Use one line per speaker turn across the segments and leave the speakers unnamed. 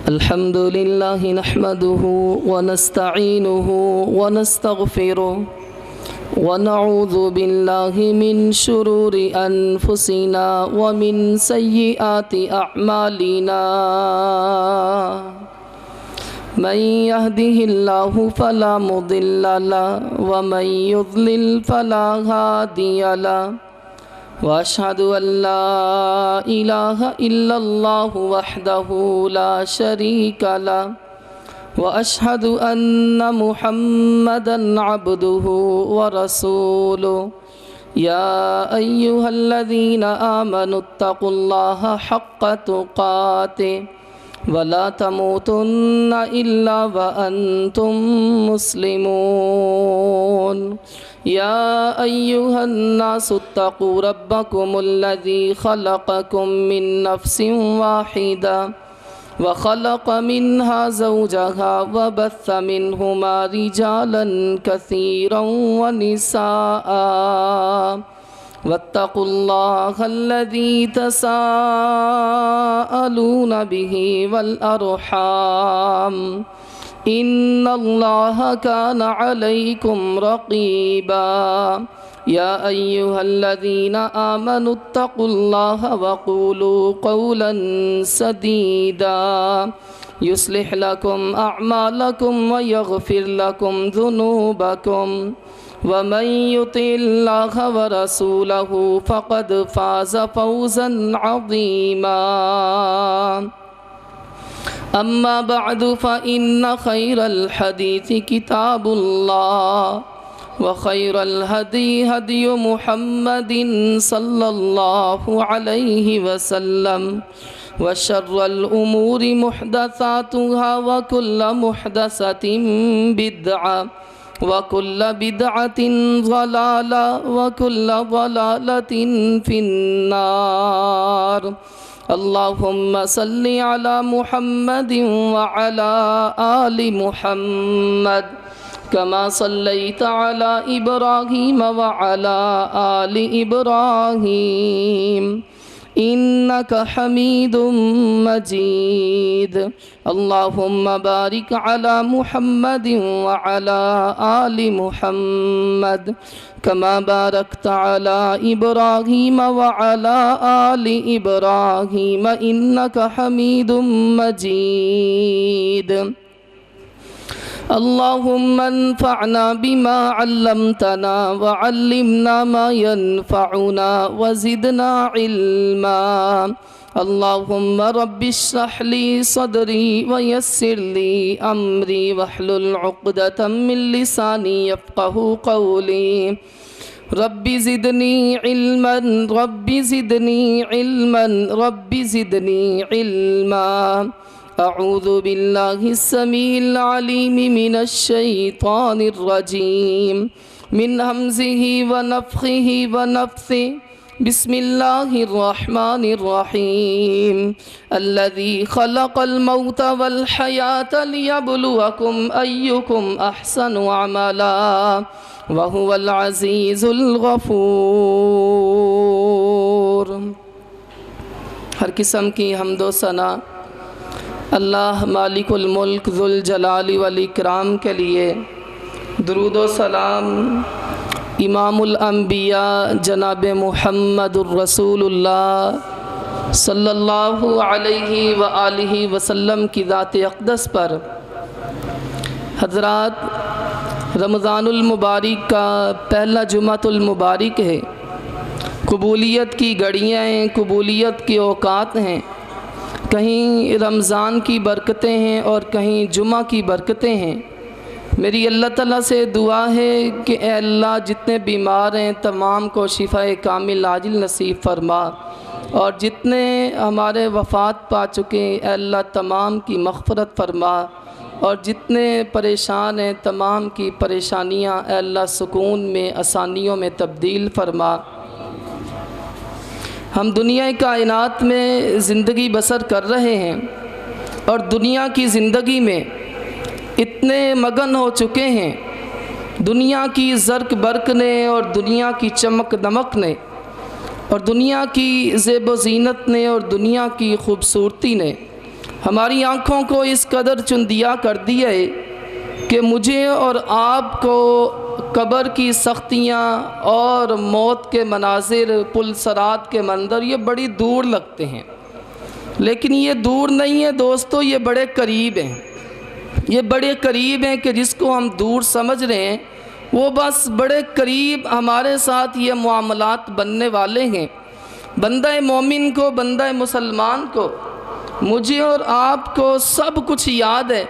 الحمد لله نحمده ونستعينه ونستغفره ونعوذ بالله من شرور أنفسنا ومن سيئات أعمالنا من يهده الله فلا مضل له ومن يضلل فلا هادي له وأشهد أن لا إله إلا الله وحده لا شريك له وأشهد أن محمدًا عبده ورسوله يا أيها الذين آمنوا اتقوا الله حق تقاته ولا تموتن إلا وأنتم مسلمون يا أيها الناس اتقوا ربكم الذي خلقكم من نفس واحدة وخلق منها زوجها وبث منهما رجالا كثيرا ونساء واتقوا الله الذي تساءلون به والأرحام إن الله كان عليكم رقيبا يا أيها الذين آمنوا اتقوا الله وقولوا قولا سديدا يصلح لكم أعمالكم ويغفر لكم ذنوبكم ومن يطع الله ورسوله فقد فاز فوزا عظيما أما بعد فإن خير الحديث كتاب الله وخير الهدي هدي محمد صلى الله عليه وسلم وشر الأمور محدثاتها وكل محدثة بدعة وكل بدعة ضلالة وكل ضلالة في النار اللهم صل على محمد وعلى آل محمد كما صليت على إبراهيم وعلى آل إبراهيم إنك حميد مجيد اللهم بارك على محمد وعلى آل محمد كما باركت على إبراهيم وعلى آل إبراهيم إنك حميد مجيد اللهم انفعنا بما علمتنا وعلمنا ما ينفعنا وزدنا علما اللهم رب اشرح لي صدري ويسر لي أمري واحلل عقدة من لساني يفقه قولي رب زدني علما رب زدني علما رب زدني علما أعوذ بالله السميع العليم من الشيطان الرجيم من همزه ونفخه ونفثه بسم الله الرحمن الرحيم الذي خلق الموت والحياة ليبلوكم أيكم أحسن عملا وهو العزيز الغفور ہر قسم کی حمد و ثنا اللہ مالک الملک ذوالجلال والاکرام کے لیے درود و سلام امام الانبیاء جناب محمد الرسول اللہ صلی اللہ علیہ وآلہ وسلم کی ذات اقدس پر۔ حضرات، رمضان المبارک کا پہلا جمعۃ المبارک ہے، قبولیت کی گھڑیاں ہیں، قبولیت کے اوقات ہیں، کہیں رمضان کی برکتیں ہیں اور کہیں جمعہ کی برکتیں ہیں۔ میری اللہ تعالیٰ سے دعا ہے کہ اے اللہ جتنے بیمار ہیں تمام کو شفاء کامل عاجل نصیب فرما، اور جتنے ہمارے وفات پا چکے ہیں اے اللہ تمام کی مغفرت فرما، اور جتنے پریشان ہیں تمام کی پریشانیاں اے اللہ سکون میں آسانیوں میں تبدیل فرما۔ ہم دنیا کائنات میں زندگی بسر کر رہے ہیں اور دنیا کی زندگی میں اتنے مگن ہو چکے ہیں، دنیا کی زرق برق نے اور دنیا کی چمک دمک نے اور دنیا کی زیب و زینت نے اور دنیا کی خوبصورتی نے ہماری آنکھوں کو اس قدر چندیا کر دیا ہے کہ مجھے اور آپ کو قبر کی سختیاں اور موت کے مناظر، پل صراط کے منظر یہ بڑی دور لگتے ہیں، لیکن یہ دور نہیں ہے دوستو، یہ بڑے قریب ہیں۔ یہ بڑے قریب ہیں کہ جس کو ہم دور سمجھ رہے ہیں وہ بس بڑے قریب ہمارے ساتھ یہ معاملات بننے والے ہیں۔ بندہ مومن کو، بندہ مسلمان کو، مجھے اور آپ کو سب کچھ یاد ہے،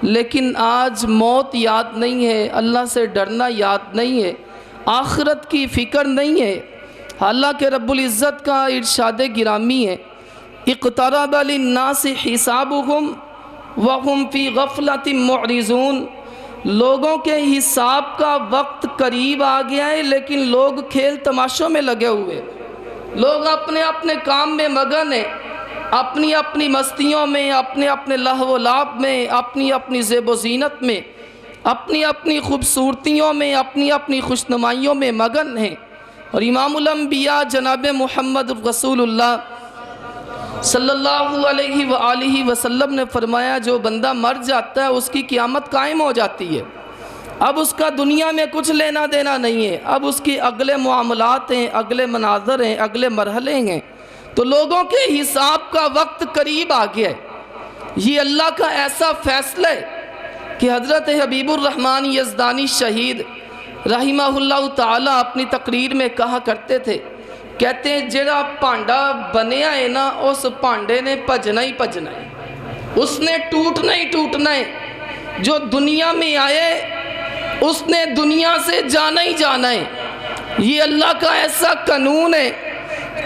لیکن آج موت یاد نہیں ہے، اللہ سے ڈرنا یاد نہیں ہے، آخرت کی فکر نہیں ہے۔ حالانکہ رب العزت کا ارشاد گرامی ہے، اقترب للناس حسابهم وهم فی غفلۃ معرضون، لوگوں کے حساب کا وقت قریب آ گیا ہے، لیکن لوگ کھیل تماشوں میں لگے ہوئے، لوگ اپنے اپنے کام میں مگن ہیں، اپنی اپنی مستیوں میں، اپنے اپنے لہو و لعب میں، اپنی اپنی زیب و زینت میں، اپنی اپنی خوبصورتیوں میں، اپنی اپنی خوشنمائیوں میں مگن ہیں۔ اور امام الانبیاء جناب محمد رسول اللہ صلی اللہ علیہ وآلہ وسلم نے فرمایا جو بندہ مر جاتا ہے اس کی قیامت قائم ہو جاتی ہے، اب اس کا دنیا میں کچھ لینا دینا نہیں ہے، اب اس کی اگلے معاملات ہیں، اگلے مناظر ہیں، اگلے مرحلے ہیں، تو لوگوں کے حساب کا وقت قریب آ گیا ہے۔ یہ اللہ کا ایسا فیصلہ ہے کہ حضرت حبیب الرحمن یزدانی شہید رحمہ اللہ تعالیٰ اپنی تقریر میں کہا کرتے تھے، کہتے ہیں جڑا پانڈا بنیا ہے نا اس پانڈے نے پجنا ہی پجنا ہے، اس نے ٹوٹنا ہی ٹوٹنا ہے، جو دنیا میں آئے اس نے دنیا سے جانا ہی جانا ہے۔ یہ اللہ کا ایسا قانون ہے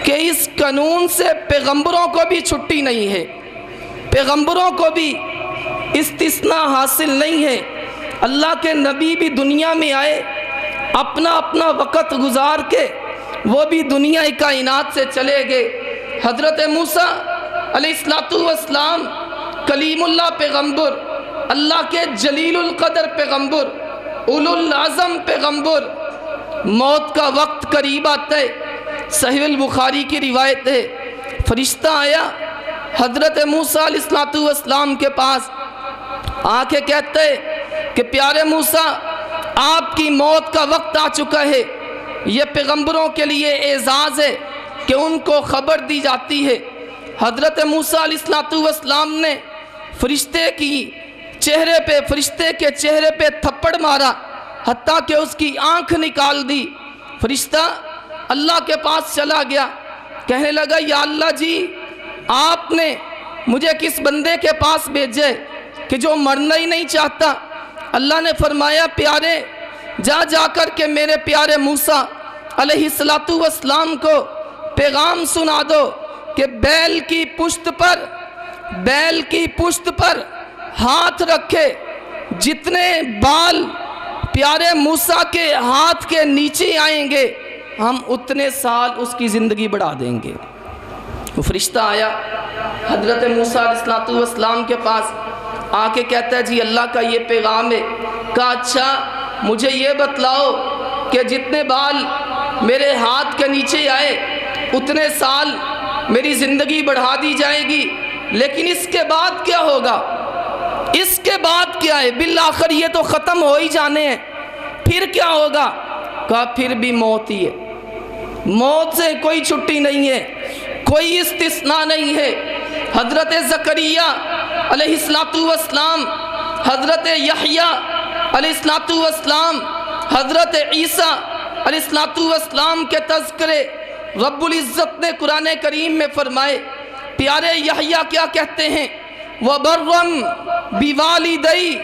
کہ اس قانون سے پیغمبروں کو بھی چھٹی نہیں ہے، پیغمبروں کو بھی استثناء حاصل نہیں ہے۔ اللہ کے نبی بھی دنیا میں آئے، اپنا اپنا وقت گزار کے وہ بھی دنیا کائنات سے چلے گئے۔ حضرت موسیٰ علیہ السلام کلیم اللہ پیغمبر، اللہ کے جلیل القدر پیغمبر، اولو العظم پیغمبر، موت کا وقت قریب آتا ہے۔ صحیح البخاری کی روایت ہے، فرشتہ آیا حضرت موسیٰ علیہ السلام کے پاس آ کے کہتے ہیں کہ پیارے موسیٰ آپ کی موت کا وقت آ چکا ہے، یہ پیغمبروں کے لیے اعزاز ہے کہ ان کو خبر دی جاتی ہے۔ حضرت موسیٰ علیہ السلام نے فرشتے کے چہرے پہ تھپڑ مارا، حتیٰ کہ اس کی آنکھ نکال دی۔ فرشتہ اللہ کے پاس چلا گیا، کہنے لگا یا اللہ جی آپ نے مجھے کس بندے کے پاس بھیجے کہ جو مرنا ہی نہیں چاہتا؟ اللہ نے فرمایا پیارے جا کر کے میرے پیارے موسیٰ علیہ السلام کو پیغام سنا دو کہ بیل کی پشت پر ہاتھ رکھے، جتنے بال پیارے موسیٰ کے ہاتھ کے نیچے آئیں گے ہم اتنے سال اس کی زندگی بڑھا دیں گے۔ وہ فرشتہ آیا حضرت موسیٰ علیہ السلام کے پاس آ کے کہتا ہے جی اللہ کا یہ پیغام ہے۔ کہا اچھا مجھے یہ بتلاؤ کہ جتنے بال میرے ہاتھ کے نیچے آئے اتنے سال میری زندگی بڑھا دی جائے گی، لیکن اس کے بعد کیا ہوگا؟ اس کے بعد کیا ہے؟ بالآخر یہ تو ختم ہو ہی جانے ہیں، پھر کیا ہوگا؟ کہا پھر بھی موت ہی ہے، موت سے کوئی چھٹی نہیں ہے، کوئی استثناء نہیں ہے۔ حضرت زکریا علیہ السلام، حضرت یحییٰ علیہ السلام، حضرت عیسیٰ علیہ السلام کے تذکرے رب العزت نے قرآن کریم میں فرمائے۔ پیارے یحییٰ کیا کہتے ہیں؟ وَبَرًّا بِوَالِدَيَّ،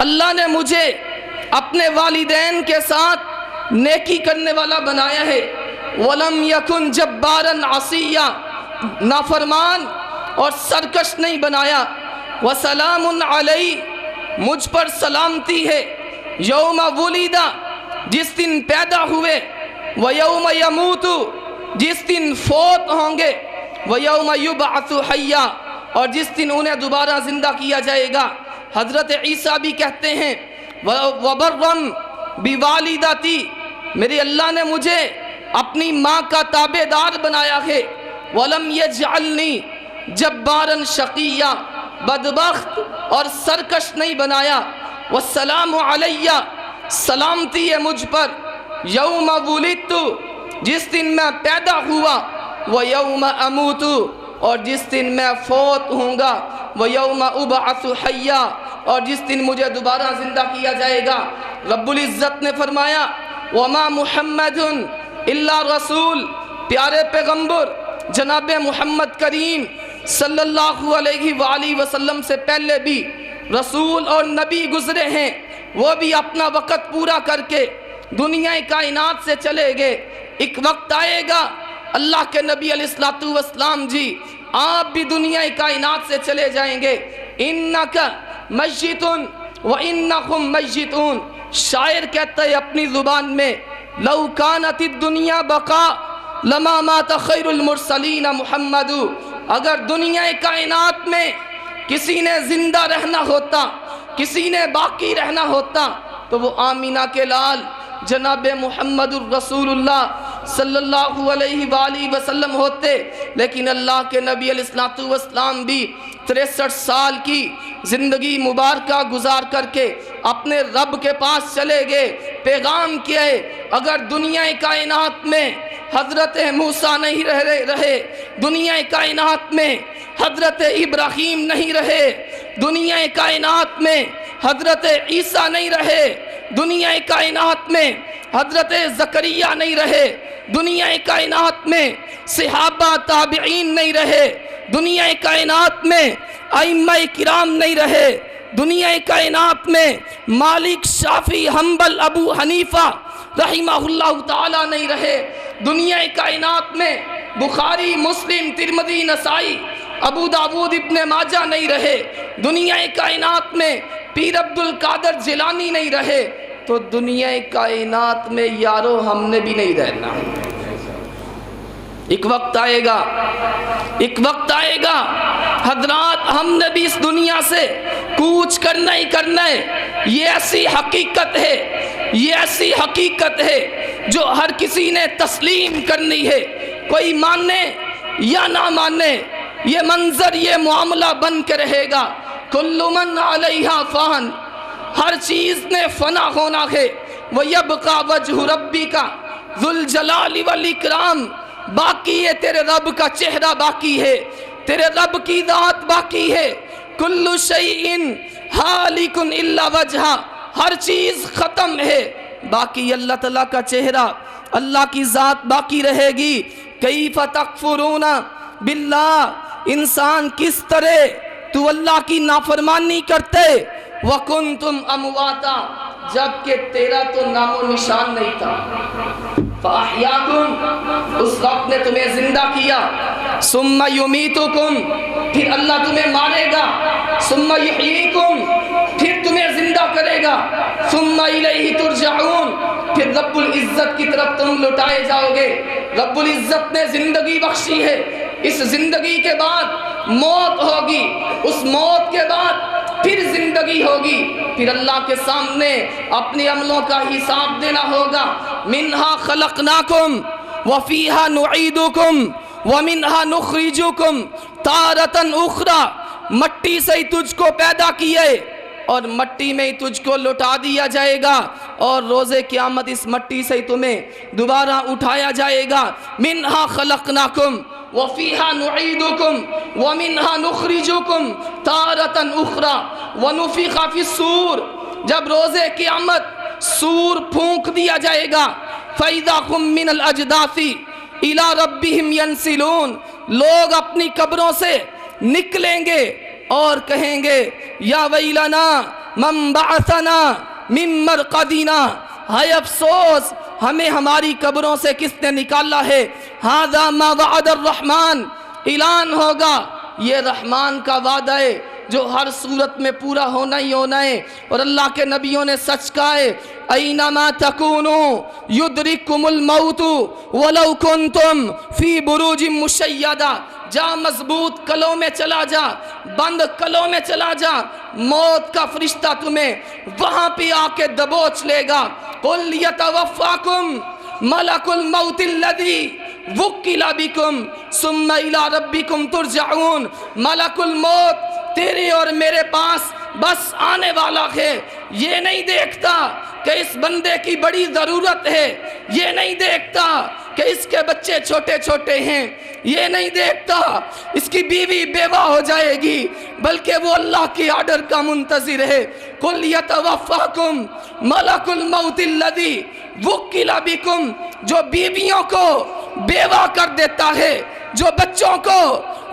اللہ نے مجھے اپنے والدین کے ساتھ نیکی کرنے والا بنایا ہے۔ وَلَمْ يَكُنْ جَبَّارًا عَصِيًّا، نافرمان اور سرکش نہیں بنایا۔ وَسَلَامٌ عَلَيْهِ، مجھ پر سلامتی ہے، یوم ولد، جس دن پیدا ہوئے، وَيَوْمَ يَمُوتُ، جس دن فوت ہوں گے، وَيَوْمَ يُبْعَثُ حَيًّا، اور جس دن انہیں دوبارہ زندہ کیا جائے گا۔ حضرت عیسیٰ بھی کہتے ہیں وَبَرًّا بِوَالِدَتِي، میرے اللہ نے مجھے اپنی ماں کا تابع دار بنایا ہے۔ وَلَمْ يَجْعَلْنِي جَبَّارًا شَقِيًّا، بدبخت اور سرکش نہیں بنایا۔ والسلام علیہ، سلامتی ہے مجھ پر، یوم ولدت، جس دن میں پیدا ہوا، ویوم اموت، اور جس دن میں فوت ہوں گا، ویوم ابعث حیا، اور جس دن مجھے دوبارہ زندہ کیا جائے گا۔ رب العزت نے فرمایا وما محمد الا رسول، پیارے پیغمبر جناب محمد کریم صلی اللہ علیہ وآلہ وسلم سے پہلے بھی رسول اور نبی گزرے ہیں، وہ بھی اپنا وقت پورا کر کے دنیا کائنات سے چلے گئے۔ ایک وقت آئے گا اللہ کے نبی علیہ السلام جی آپ بھی دنیا کائنات سے چلے جائیں گے۔ انک میت وانکم میتون، شاعر کہتا ہے اپنی زبان میں لو کانت الدنیا بقا لما مات خیر المرسلین محمد، اگر دنیا کائنات میں کسی نے زندہ رہنا ہوتا، کسی نے باقی رہنا ہوتا، تو وہ آمینہ کے لال جناب محمد الرسول اللہ صلی اللہ علیہ وآلہ وسلم ہوتے۔ لیکن اللہ کے نبی علیہ السلام بھی 63 سال کی زندگی مبارکہ گزار کر کے اپنے رب کے پاس چلے گئے، پیغام کیے۔ اگر دنیا کائنات میں حضرت موسیٰ نہیں رہے، دنیا کائنات میں حضرت ابراہیم نہیں رہے، دنیا کائنات میں حضرت عیسیٰ نہیں رہے، دنیا کائنات میں حضرت زکریا نہیں رہے، دنیا کائنات میں صحابہ تابعین نہیں رہے، دنیا کائنات میں ائمہ کرام نہیں رہے، دنیا کائنات میں مالک شافعی حنبل ابو حنیفہ رحمہ اللہ تعالی نہیں رہے، دنیا کائنات میں بخاری مسلم ترمذی نسائی ابو داود ابن ماجہ نہیں رہے، دنیا کائنات میں پیر عبد القادر جیلانی نہیں رہے، تو دنیا کائنات میں یارو ہم نے بھی نہیں رہنا۔ ایک وقت آئے گا، ایک وقت آئے گا حضرات ہم نے بھی اس دنیا سے کوچ کرنا ہی کرنا ہے۔ یہ ایسی حقیقت ہے، یہ ایسی حقیقت ہے جو ہر کسی نے تسلیم کرنی ہے، کوئی مانے یا نہ مانے، یہ منظر یہ معاملہ بن کے رہے گا۔ کل من علیہا فان، ہر چیز نے فنا ہونا ہے۔ وَيَبْقَى وَجْهُ رَبِّكَ ذُو الْجَلَالِ وَالْإِكْرَامِ، باقی ہے تیرے رب کا چہرہ، باقی ہے تیرے رب کی ذات، باقی ہے۔ کل شیء ہالک الا وجہہ، ہر چیز ختم ہے، باقی اللہ تعالیٰ کا چہرہ، اللہ کی ذات باقی رہے گی۔ کیف تکفرون باللہ، انسان کس طرح تو اللہ کی نافرمانی کرتے، وکنتم امواتا، جبکہ تیرا تو نام و نشان نہیں تھا۔ فاحیاکم، اس وقت نے تمہیں زندہ کیا۔ ثم یمیتکم، پھر اللہ تمہیں مارے گا۔ ثم یحییکم، پھر تمہیں زندہ کرے گا۔ ثم الیہ ترجعون، پھر رب العزت کی طرف تم لٹائے جاؤ گے۔ رب العزت نے زندگی بخشی ہے، اس زندگی کے بعد موت ہوگی، اس موت کے بعد پھر زندگی ہوگی، پھر اللہ کے سامنے اپنے عملوں کا حساب دینا ہوگا۔ منہا خلقناکم وفیہا نعیدکم ومنہا نخرجکم تارۃ اخری، مٹی سے ہی تجھ کو پیدا کیے اور مٹی میں ہی تجھ کو لوٹا دیا جائے گا، اور روز قیامت اس مٹی سے ہی تمہیں دوبارہ اٹھایا جائے گا۔ منہا خلقناکم وفیہا نعیدکم ومنہا نخرجکم تارۃ اخری ونفخ فی الصور، جب روز قیامت سور پھونک دیا جائے گا، فَإِذَا هُمْ مِنَ الْأَجْدَاثِ إِلَىٰ رَبِّهِمْ يَنْسِلُونَ، لوگ اپنی قبروں سے نکلیں گے اور کہیں گے یا ویلنا من بعثنا من مرقدنا، ہائے افسوس ہمیں ہماری قبروں سے کس نے نکالا ہے۔ ھذا ما وعد الرحمن، اعلان ہوگا یہ رحمان کا وعدہ ہے جو ہر صورت میں پورا ہونا ہی ہونا ہے، اور اللہ کے نبیوں نے سچ کہا ہے اینما تکونوا یدرککم الموت ولو کنتم فی بروج مشیدہ، جا مضبوط قلعوں میں چلا جا، بند قلعوں میں چلا جا، موت کا فرشتہ تمہیں وہاں پہ آ کے دبوچ لے گا۔ قل یتوفاکم ملک الموت الذی وکل بکم ثم الی ربکم ترجعون، ملک الموت تیرے اور میرے پاس بس آنے والا ہے، یہ نہیں دیکھتا کہ اس بندے کی بڑی ضرورت ہے، یہ نہیں دیکھتا کہ اس کے بچے چھوٹے چھوٹے ہیں، یہ نہیں دیکھتا اس کی بیوی بیوہ ہو جائے گی، بلکہ وہ اللہ کی آرڈر کا منتظر ہے۔ قُلْ يَتَوَفَّاكُمْ مَلَكُ الْمَوْتِ الَّذِي وُكِّلَ بِكُمْ، جو بیویوں کو بیوہ کر دیتا ہے، جو بچوں کو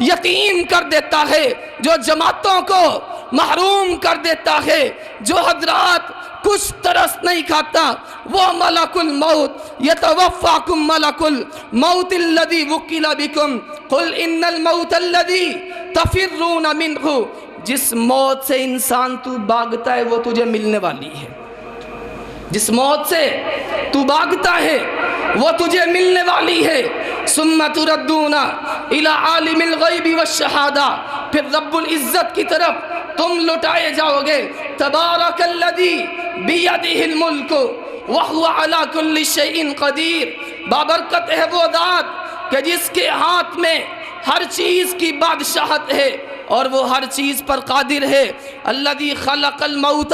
یتیم کر دیتا ہے، جو جماعتوں کو محروم کر دیتا ہے، جو حضرات کچھ ترس نہیں کھاتا، وہ ملک الموت، یتوفاکم ملک الموت الذی وکل بکم قل ان الموت الذی تفرون منہ، جس موت سے انسان تو بھاگتا ہے وہ تجھے ملنے والی ہے، جس موت سے تو بھاگتا ہے وہ تجھے ملنے والی ہے۔ ثم تردون الی عالم الغیب والشہادہ، پھر رب العزت کی طرف تم لٹائے جاؤ گے۔ تبارک الذی بیدہ الملک وہو علی کل شیء قدیر، بابرکت ہے وہ ذات کہ جس کے ہاتھ میں ہر چیز کی بادشاہت ہے اور وہ ہر چیز پر قادر ہے۔ الذی خلق الموت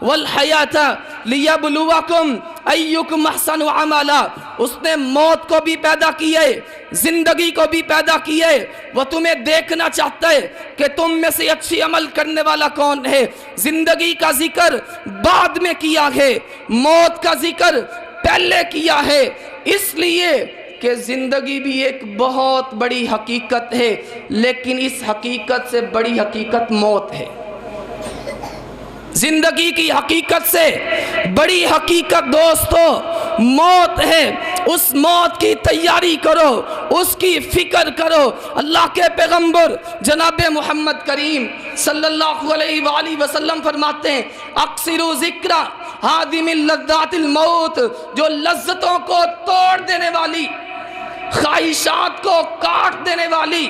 والحیات لیبلوکم ایکم احسن عملا، اس نے موت کو بھی پیدا کیے، زندگی کو بھی پیدا کیے، وہ تمہیں دیکھنا چاہتا ہے کہ تم میں سے اچھی عمل کرنے والا کون ہے۔ زندگی کا ذکر بعد میں کیا ہے، موت کا ذکر پہلے کیا ہے، اس لیے کہ زندگی بھی ایک بہت بڑی حقیقت ہے، لیکن اس حقیقت سے بڑی حقیقت موت ہے۔ زندگی کی حقیقت سے بڑی حقیقت دوستو موت ہے۔ اس موت کی تیاری کرو، اس کی فکر کرو۔ اللہ کے پیغمبر جناب محمد کریم صلی اللہ علیہ وآلہ وسلم فرماتے ہیں اکثروا ذکر ہادم اللذات الموت، جو لذتوں کو توڑ دینے والی، خواہشات کو کاٹ دینے والی،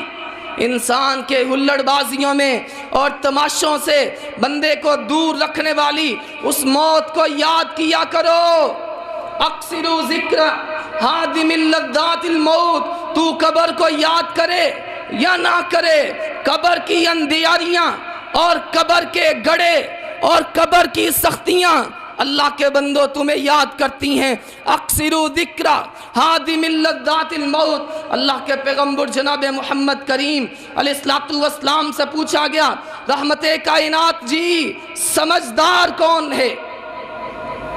انسان کے ہلڑ بازیوں میں اور تماشوں سے بندے کو دور رکھنے والی اس موت کو یاد کیا کرو۔ اکثروا ذکر ہادم اللذات الموت، تو قبر کو یاد کرے یا نہ کرے، قبر کی اندھیاریاں اور قبر کے گڑھے اور قبر کی سختیاں اللہ کے بندوں تمہیں یاد کرتی ہیں۔ اکثروا ذکر ہادم اللذات الموت، اللہ کے پیغمبر جناب محمد کریم علیہ السلام سے پوچھا گیا رحمت کائنات جی سمجھدار کون ہے؟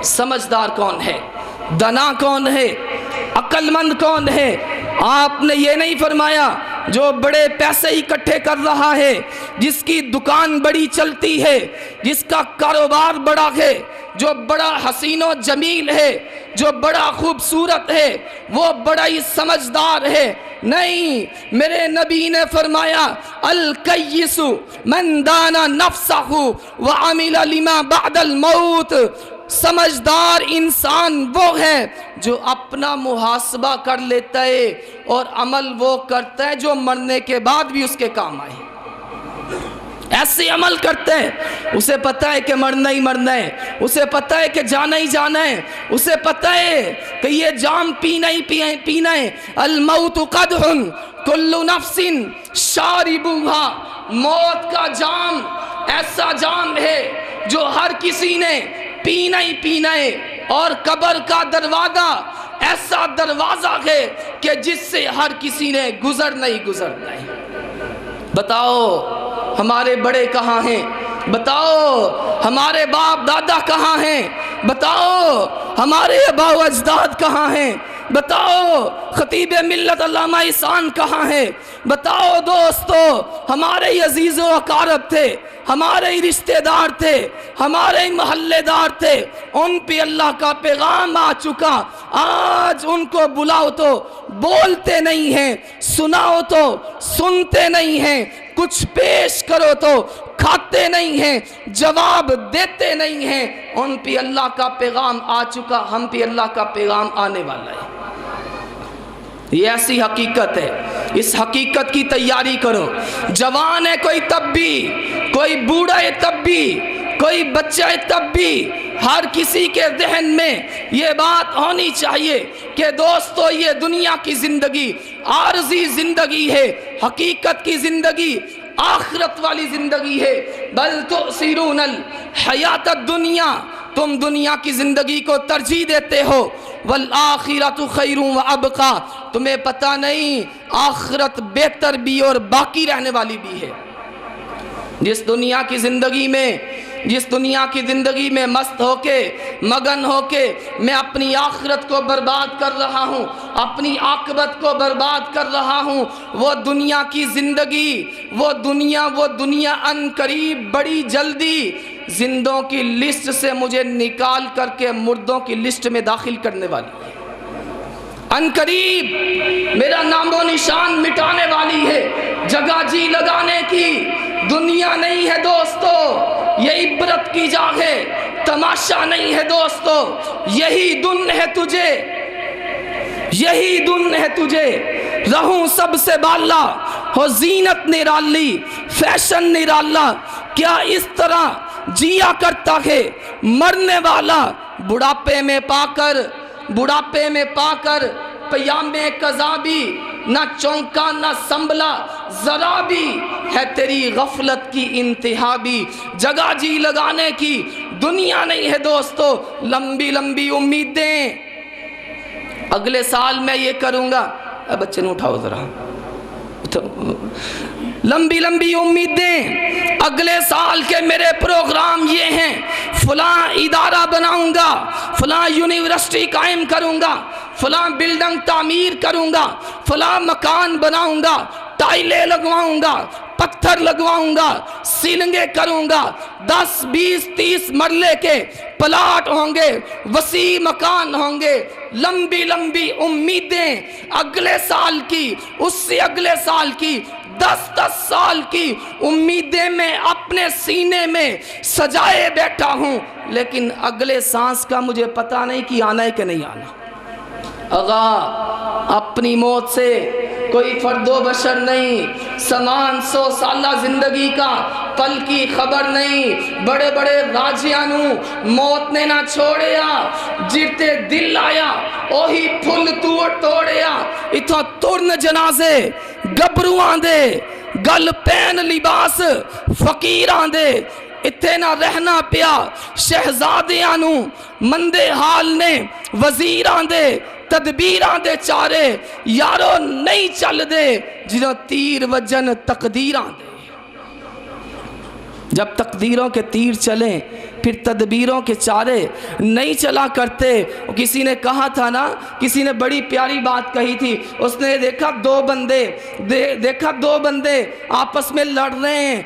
سمجھدار کون ہے؟ دانا کون ہے؟ عقل مند کون ہے؟ آپ نے یہ نہیں فرمایا جو بڑے پیسے اکٹھے کر رہا ہے، جس کی دکان بڑی چلتی ہے، جس کا کاروبار بڑا ہے، جو بڑا حسین و جمیل ہے، جو بڑا خوبصورت ہے، وہ بڑا ہی سمجھدار ہے۔ نہیں، میرے نبی نے فرمایا الکیس من دانا نفسہ وعمل لما بعد الموت، سمجھدار انسان وہ ہے جو اپنا محاسبہ کر لیتا ہے اور عمل وہ کرتا ہے جو مرنے کے بعد بھی اس کے کام آئے۔ ایسے عمل کرتے ہیں، اسے پتہ ہے کہ مرنا ہی مرنا ہے، اسے پتہ ہے کہ جانا ہی جانا ہے، اسے پتہ ہے کہ یہ جام پینا ہی پینا ہے۔ الموت قدح کل نفس شاربوہا، موت کا جام ایسا جام ہے جو ہر کسی نے پینا ہی پینا ہے، اور قبر کا دروازہ ایسا دروازہ ہے کہ جس سے ہر کسی نے گزرنا ہی گزرنا ہے۔ بتاؤ ہمارے بڑے کہاں ہیں؟ بتاؤ ہمارے باپ دادا کہاں ہیں؟ بتاؤ ہمارے آبا و اجداد کہاں ہیں؟ بتاؤ خطیب ملت علامہ احسان کہاں ہے؟ بتاؤ دوستو ہمارے عزیز و اقارب تھے، ہمارے رشتہ دار تھے، ہمارے محلے دار تھے، ان پہ اللہ کا پیغام آ چکا، آج ان کو بلاؤ تو بولتے نہیں ہیں، سناؤ تو سنتے نہیں ہیں، کچھ پیش کرو تو کھاتے نہیں ہیں، جواب دیتے نہیں ہیں۔ ان پہ اللہ کا پیغام آ چکا، ہم پہ اللہ کا پیغام آنے والا ہے۔ یہ ایسی حقیقت ہے، اس حقیقت کی تیاری کرو۔ جوان ہے کوئی تب بھی، کوئی بوڑھا ہے تب بھی، کوئی بچہ ہے تب بھی، ہر کسی کے ذہن میں یہ بات ہونی چاہیے کہ دوستو یہ دنیا کی زندگی عارضی زندگی ہے، حقیقت کی زندگی آخرت والی زندگی ہے. بل تؤثرون الحیات الدنیا، تم دنیا کی زندگی کو ترجیح دیتے ہو. والآخرۃ خیر وابقیٰ، تمہیں پتہ نہیں آخرت بہتر بھی اور باقی رہنے والی بھی ہے. جس دنیا کی زندگی میں مست ہو کے مگن ہو کے میں اپنی آخرت کو برباد کر رہا ہوں، اپنی عاقبت کو برباد کر رہا ہوں، وہ دنیا کی زندگی، وہ دنیا ان قریب بڑی جلدی زندوں کی لسٹ سے مجھے نکال کر کے مردوں کی لسٹ میں داخل کرنے والی ہے. ان قریب میرا نام و نشان مٹانے والی ہے. جگہ جی لگانے کی دنیا نہیں ہے دوستو، یہ عبرت کی جا ہے، تماشا نہیں ہے دوستو. یہی دن ہے تجھے رہوں سب سے بالا، ہو زینت نرالی فیشن نرالا. کیا اس طرح جیا کرتا ہے مرنے والا، بڑھاپے میں پا کر پیام قضابی، نہ چونکا نہ سنبھلا ذرا بھی، ہے تیری غفلت کی انتہا بھی. جگہ جی لگانے کی دنیا نہیں ہے دوستو، لمبی لمبی امیدیں. اگلے سال میں یہ کروں گا، بچے نے اٹھاؤ ذرا، لمبی لمبی امیدیں. اگلے سال کے میرے پروگرام یہ ہیں، فلاں ادارہ بناؤں گا، فلاں یونیورسٹی قائم کروں گا، فلاں بلڈنگ تعمیر کروں گا، فلاں مکان بناؤں گا، ٹائلیں لگواؤں گا، پتھر لگواؤں گا، سیلنگیں کروں گا. 10 20 30 مرلے کے پلاٹ ہوں گے، وسیع مکان ہوں گے. لمبی لمبی امیدیں اگلے سال کی، اس سے اگلے سال کی، 10 سال کی امیدیں میں اپنے سینے میں سجائے بیٹھا ہوں. لیکن اگلے سانس کا مجھے پتہ نہیں کہ آنا ہے کہ نہیں آنا. آغا اپنی موت سے کوئی فرد و بشر نہیں، سمان 100 سالہ زندگی کا پل کی خبر نہیں. بڑے بڑے راجیاں نو موت نے نہ چھوڑیا، جیتے دل آیا اوہی پھل توڑیا. اتھا ترن جنازے گبروان دے، گل پین لباس فقیران دے. اتھے نہ رہنا پیا شہزادیاں نو، مندے حال نے وزیران دے، تدبیران دے چارے یارو نہیں چل دے، جنہوں تیر وجن تقدیران دے. جب تقدیروں کے تیر چلیں پھر تدبیروں کے چارے نہیں چلا کرتے. کسی نے کہا تھا نا، کسی نے بڑی پیاری بات کہی تھی. اس نے دیکھا دو بندے آپس میں لڑ رہے ہیں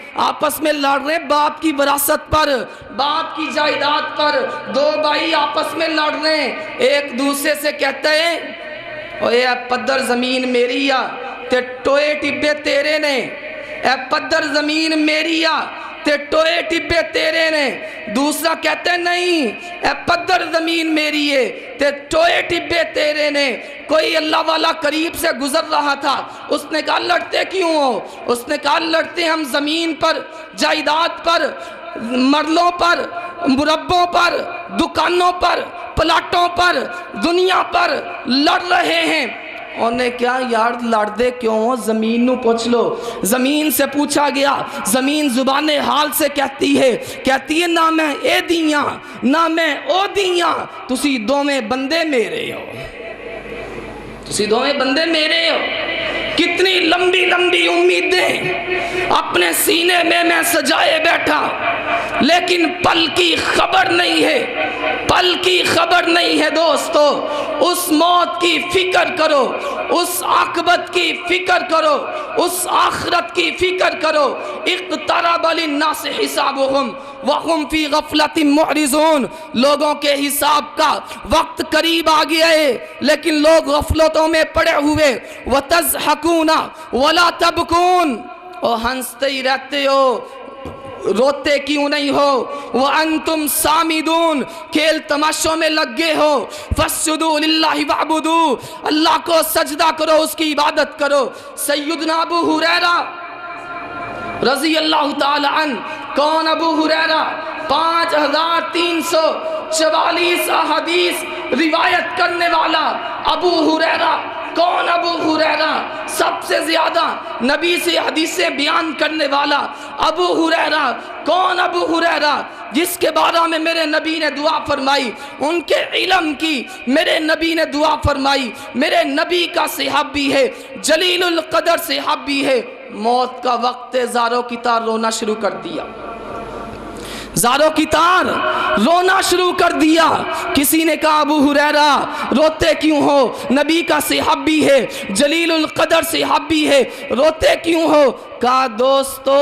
باپ کی وراثت پر، باپ کی جائیداد پر. 2 بھائی آپس میں لڑ رہے ہیں. ایک دوسرے سے کہتا ہے اے پدر زمین میری آ تے ٹوئے ٹبے تیرے نے، اے پدر زمین میری آ تے ٹوئے ٹبے تیرے نے. دوسرا کہتے نہیں، اے پدر زمین میری ہے تے ٹوئے ٹبے تیرے نے. کوئی اللہ والا قریب سے گزر رہا تھا. اس نے کہا لڑتے کیوں ہو؟ اس نے کہا لڑتے ہم زمین پر، جائیداد پر، مرلوں پر، مربوں پر، دکانوں پر، پلاٹوں پر، دنیا پر لڑ رہے ہیں. انہیں کیا یار لڑ دے کیوں ہو؟ زمین نو پوچھ لو. زمین سے پوچھا گیا، زمین زبان حال سے کہتی ہے نہ میں اے دیاں نہ میں او دیاں، تسی دوویں بندے میرے ہو، تسی دوویں بندے میرے ہو. کتنی لمبی لمبی امیدیں اپنے سینے میں سجائے بیٹھا، لیکن پل کی خبر نہیں ہے دوستو. اس موت کی فکر کرو، اس عاقبت کی فکر کرو، اس آخرت کی فکر کرو. اقترب للناس حسابهم وهم فی غفلۃ معرضون. لوگوں کے حساب کا وقت قریب آ گیا ہے لیکن لوگ غفلتوں میں پڑے ہوئے. وتضحکون ولا تبکون، اور ہنستے ہی رہتے ہو، روتے کیوں نہیں ہو؟ وَأَنْتُمْ سَامِدُونَ، کھیل تماشوں میں لگے ہو. فَاسْجُدُوا لِلَّهِ وَاعْبُدُوا، اللہ کو سجدہ کرو، اس کی عبادت کرو. سیدنا ابو ہریرہ رضی اللہ تعالی عنہ. کون ابو ہریرہ؟ 5344 احادیث روایت کرنے والا ابو ہریرہ. کون ابو ہریرہ؟ سب سے زیادہ نبی سے حدیثیں بیان کرنے والا ابو ہریرہ۔ کون ابو ہریرہ؟ جس کے بارے میں میرے نبی نے دعا فرمائی، ان کے علم کی میرے نبی نے دعا فرمائی۔ میرے نبی کا صحابی ہے، جلیل القدر صحابی ہے۔ موت کا وقت زاروں کی طرح رونا شروع کر دیا، زاروں کی تار رونا شروع کر دیا۔ کسی نے کہا ابو ہریرہ روتے کیوں ہو؟ نبی کا صحابی ہے، جلیل القدر صحابی ہے، روتے کیوں ہو؟ کہا دوستو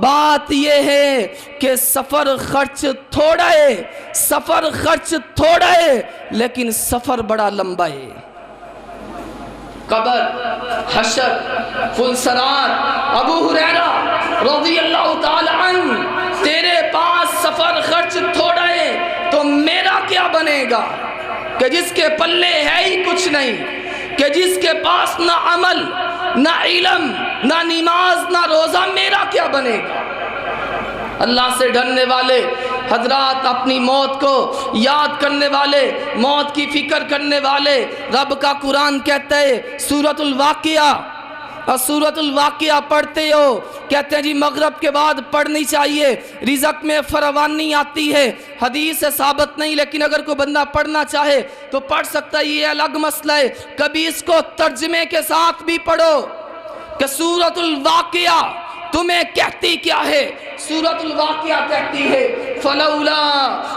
بات یہ ہے کہ سفر خرچ تھوڑا ہے، سفر خرچ تھوڑا ہے لیکن سفر بڑا لمبا ہے۔ قبر، حشر، فلسرات۔ ابو ہریرہ رضی اللہ تعالی عنہ، تیرے پاس سفر خرچ تھوڑا ہے تو میرا کیا بنے گا کہ جس کے پلے ہے ہی کچھ نہیں، کہ جس کے پاس نہ عمل، نہ علم، نہ نماز، نہ روزہ، میرا کیا بنے گا؟ اللہ سے ڈرنے والے حضرات، اپنی موت کو یاد کرنے والے، موت کی فکر کرنے والے، رب کا قرآن کہتا ہے سورۃ الواقعہ، اور سورۃ الواقعہ پڑھتے ہو، کہتے ہیں جی مغرب کے بعد پڑھنی چاہیے، رزق میں فراوانی آتی ہے۔ حدیث سے ثابت نہیں، لیکن اگر کوئی بندہ پڑھنا چاہے تو پڑھ سکتا ہے، یہ الگ مسئلہ ہے۔ کبھی اس کو ترجمے کے ساتھ بھی پڑھو کہ سورۃ الواقعہ تمہیں کہتی کیا ہے؟ سورۃ الواقعہ کہتی ہے فلولا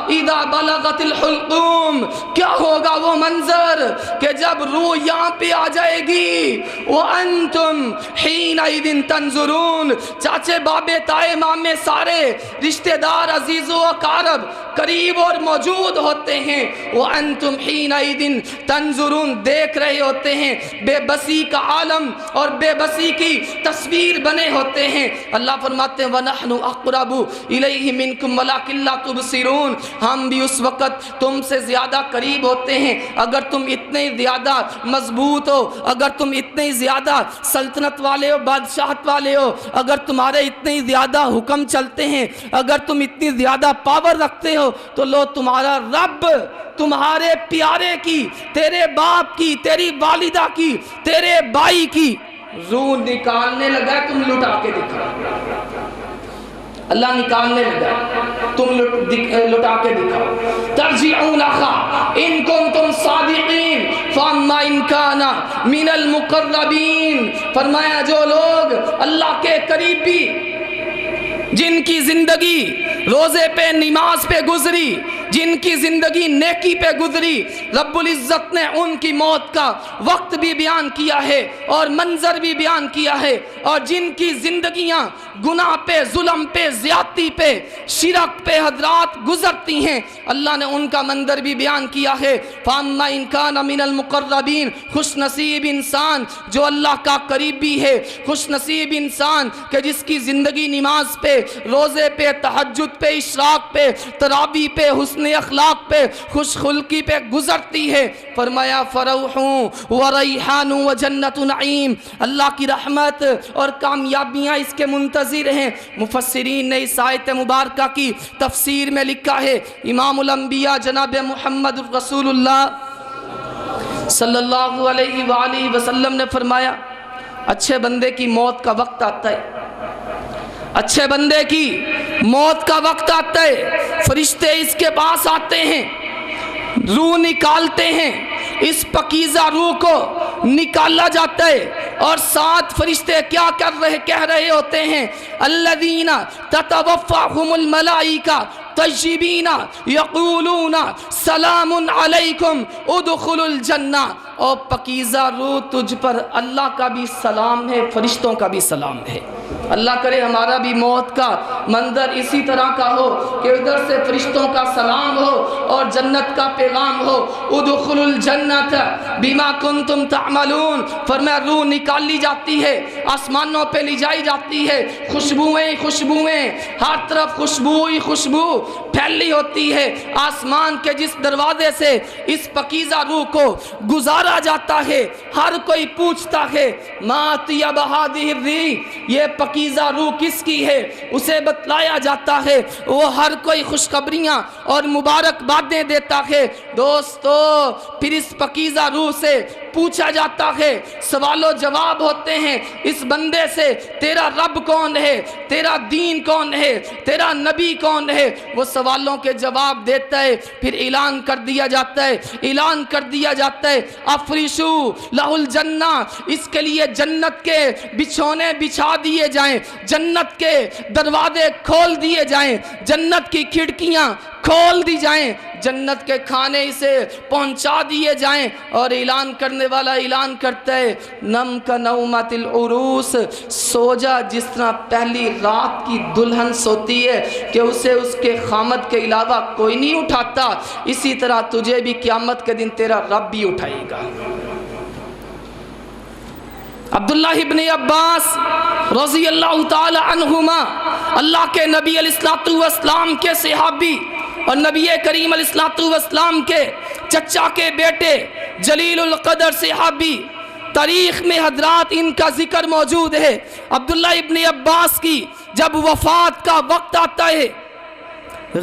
اذا بلغت الحلقوم، کیا ہوگا وہ منظر کہ جب روح یہاں پہ آ جائے گی، وانتم حینئذ تنظرون، چاچے بابے تائے مامے سارے رشتہ دار عزیز و اقارب قریب اور موجود ہوتے ہیں، وانتم حینئذ تنظرون، دیکھ رہے ہوتے ہیں، بے بسی کا عالم اور بے بسی کی تصویر بنے ہوتے ہیں۔ اللہ فرماتے ہیں وَنَحْنُ أَقْرَبُ إِلَيْهِ مِنْكُمْ وَلَكِنْ لَا تُبْصِرُونَ، ہم بھی اس وقت تم سے زیادہ قریب ہوتے ہیں۔ اگر تم اتنے زیادہ مضبوط ہو، اگر تم اتنے زیادہ سلطنت والے ہو، بادشاہت والے ہو، اگر تمہارے اتنے زیادہ حکم چلتے ہیں، اگر تم اتنی زیادہ پاور رکھتے ہو، تو لو تمہارا رب تمہارے پیارے کی، تیرے باپ کی، تیری والدہ کی، تیرے بھائی کی روح نکالنے لگا، تم لٹا کے دکھاؤ۔ اللہ نکالنے لگا، تم لٹا کے دکھاؤ۔ ترجعونہا ان کنتم صادقین فاما ان کان من المقربین، فرمایا جو لوگ اللہ کے قریبی، جن کی زندگی روزے پہ نماز پہ گزری، جن کی زندگی نیکی پہ گزری، رب العزت نے ان کی موت کا وقت بھی بیان کیا ہے اور منظر بھی بیان کیا ہے، اور جن کی زندگیاں گناہ پہ، ظلم پہ، زیادتی پہ، شرک پہ حضرات گزرتی ہیں، اللہ نے ان کا منظر بھی بیان کیا ہے۔ فَأَمَّا إِن كَانَ مِنَ الْمُقَرَّبِينَ، خوش نصیب انسان جو اللہ کا قریبی ہے، خوش نصیب انسان کہ جس کی زندگی نماز پہ، روزے پہ، تہجد پہ، اشراق پہ، تراویح پہ، حسن اخلاق پہ، خوش خلقی پہ گزرتی ہے۔ فرمایا فروح وریحان وجنت نعیم، اللہ کی رحمت اور کامیابیاں اس کے منتظر ہیں۔ مفسرین نے اس آیت مبارکہ کی تفسیر میں لکھا ہے، امام الانبیاء جناب محمد رسول اللہ صلی اللہ علیہ وآلہ وسلم نے فرمایا اچھے بندے کی موت کا وقت آتا ہے، اچھے بندے کی موت کا وقت آتا ہے، فرشتے اس کے پاس آتے ہیں، روح نکالتے ہیں، اس پاکیزہ روح کو نکالا جاتا ہے، اور ساتھ فرشتے کیا کہہ رہے ہوتے ہیں، الذین تتوفاہم الملائکہ طیبین یقولون سلام علیکم ادخلوا الجنہ، اور پاکیزہ روح تجھ پر اللہ کا بھی سلام ہے، فرشتوں کا بھی سلام ہے۔ اللہ کرے ہمارا بھی موت کا منظر اسی طرح کا ہو کہ ادھر سے فرشتوں کا سلام ہو اور جنت کا پیغام ہو، ادخلوا الجنت بما کنتم تعملون۔ فرمایا روح نکالی جاتی ہے، آسمانوں پہ لی جائی جاتی ہے، خوشبوئیں خوشبوئیں، ہر طرف خوشبو ہی خوشبو پھیلی ہوتی ہے۔ آسمان کے جس دروازے سے اس پاکیزہ روح کو گزارا پکارا جاتا ہے، ہر کوئی پوچھتا ہے ما طیب ہذہ الریح، یہ پکیزہ روح کس کی ہے؟ اسے بتلایا جاتا ہے، وہ ہر کوئی خوشخبریاں اور مبارک باتیں دیتا ہے۔ دوستو پھر اس پکیزہ روح سے پوچھا جاتا ہے، سوال و جواب ہوتے ہیں اس بندے سے، تیرا رب کون ہے، تیرا دین کون ہے، تیرا نبی کون ہے؟ وہ سوالوں کے جواب دیتا ہے، پھر اعلان کر دیا جاتا ہے، اعلان کر دیا جاتا ہے افریشو لہ الجنہ، اس کے لیے جنت کے بچھونے بچھا دیے جائیں، جنت کے دروازے کھول دیے جائیں، جنت کی کھڑکیاں کھول دی جائیں، جنت کے کھانے اسے پہنچا دیے جائیں۔ اور اعلان کرنے والا اعلان کرتا ہے نم کا نومت العروس، سو جا جس طرح پہلی رات کی دلہن سوتی ہے کہ اسے اس کے خامد کے علاوہ کوئی نہیں اٹھاتا، اسی طرح تجھے بھی قیامت کے دن تیرا رب بھی اٹھائے گا۔ عبداللہ ابن عباس رضی اللہ تعالی عنہما، اللہ کے نبی علیہ السلام کے صحابی اور نبی کریم علیہ السلام کے چچا کے بیٹے، جلیل القدر صحابی، تاریخ میں حضرات ان کا ذکر موجود ہے۔ عبداللہ ابن عباس کی جب وفات کا وقت آتا ہے،